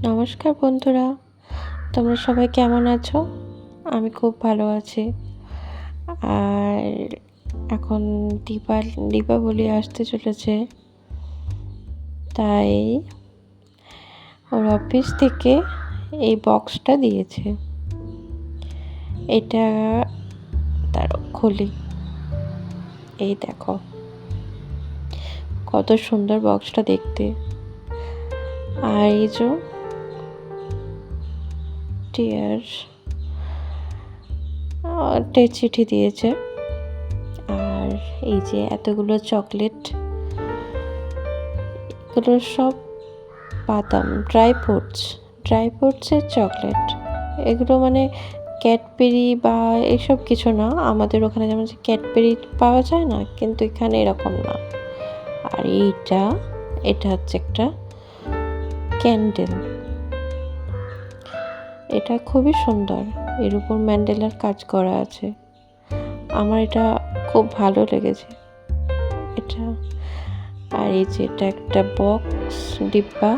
নমস্কার বন্ধুরা, তোমরা সবাই কেমন আছো? আমি খুব ভালো আছি। আর এখন দীপাবলি আসতে চলেছে, তাই ওর অফিস থেকে এই বক্সটা দিয়েছে। এটা তার খুলি, এই দেখো কত সুন্দর বক্সটা দেখতে। আর এই যে চিঠি দিয়েছে, আর এই যে এতগুলো চকলেট, এগুলো সব বাদাম, ড্রাই ফ্রুটসের চকলেট। এগুলো মানে ক্যাডবেরি বা এসব কিছু না, আমাদের ওখানে যেমন ক্যাডবেরি পাওয়া যায় না, কিন্তু এখানে এরকম না। আর এটা হচ্ছে একটা ক্যান্ডেল, এটা খুবই সুন্দর, এর উপর ম্যান্ডেলার কাজ করা আছে। আমার এটা খুব ভালো লেগেছে এটা। আর এই যে এটা একটা বক্স ডিব্বা,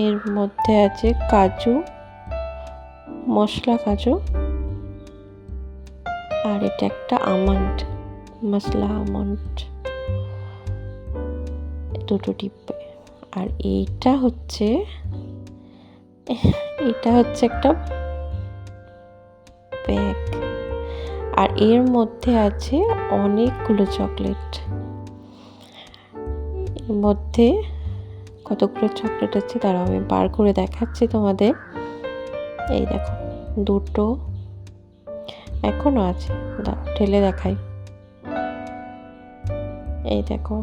এর মধ্যে আছে কাজু, মশলা কাজু, আর এটা একটা মশলা আমন্ড, দুটো ডিব্বে। আর এটা হচ্ছে একটা ব্যাগ, আর এর মধ্যে আছে অনেকগুলো চকলেট। এর মধ্যে কতগুলো চকলেট আছে দাঁড়াও আমি বার করে দেখাচ্ছি তোমাদের। এই দেখো, দুটো এখনো আছে, ঢেলে দেখাই। এই দেখো,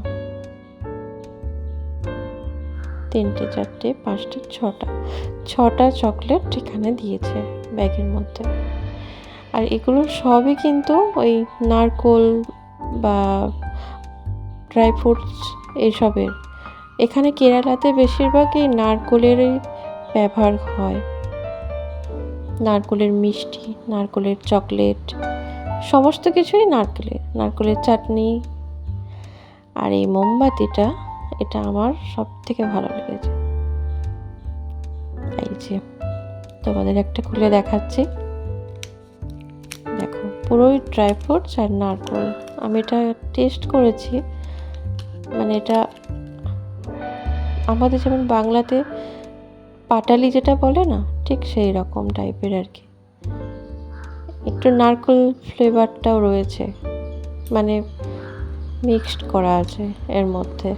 3টে 4টে 5টে 6টা চকলেট এখানে দিয়েছে ব্যাগের মধ্যে। আর এগুলো সবই কিন্তু ওই নারকোল বা ড্রাই ফ্রুটস এইসবের। এখানে কেরালাতে বেশিরভাগই নারকোলেরই ব্যবহার হয়, নারকোলের মিষ্টি, নারকোলের চকলেট, সমস্ত কিছুই নারকোলের চাটনি। আর এই মোমবাতিটা, এটা আমার সব থেকে ভালো লেগেছে। এই যে তোমাদের একটা খুলে দেখাচ্ছি, দেখো পুরোই ড্রাই ফ্রুটস আর নারকোল। আমি এটা টেস্ট করেছি, মানে এটা আমাদের যেমন বাংলাতে পাটালি যেটা বলে না, ঠিক সেই রকম টাইপের আর কি। একটু নারকোল ফ্লেভারটাও রয়েছে, মানে মিক্সড করা আছে এর মধ্যে।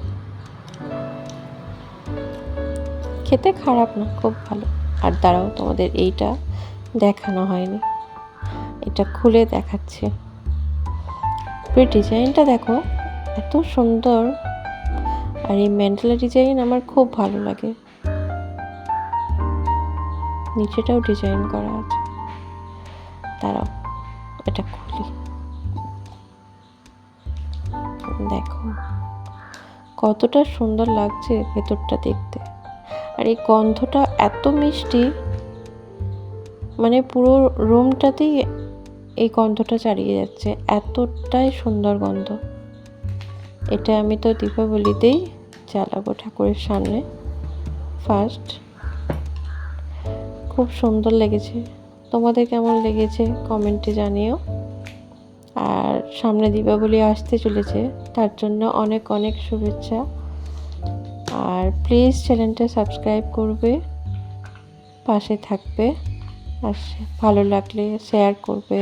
খেতে খারাপ না, খুব ভালো। আর দাঁড়াও, তোমাদের এইটা দেখানো হয়নি, এটা খুলে দেখাচ্ছি। ডিজাইনটা দেখো, এত সুন্দর। আর এই ম্যান্ডেলা ডিজাইন আমার খুব ভালো লাগে, নিচেটাও ডিজাইন করা আছে। দাঁড়াও এটা খুলি, দেখো কতটা সুন্দর লাগছে ভেতরটা দেখতে। আর এই গন্ধটা এত মিষ্টি, মানে পুরো রুমটাতেই এই গন্ধটা চালিয়ে যাচ্ছে, এতটাই সুন্দর গন্ধ। এটা আমি তো দীপাবলিতেই জ্বালাবো ঠাকুরের সামনে ফার্স্ট। খুব সুন্দর লেগেছে, তোমাদের কেমন লেগেছে কমেন্টে জানিও। আর সামনে দীপাবলি আসতে চলেছে, তার জন্য অনেক অনেক শুভেচ্ছা। আর প্লিজ চ্যানেলটা সাবস্ক্রাইব করবে, পাশে থাকবে, আর ভালো লাগলে শেয়ার করবে।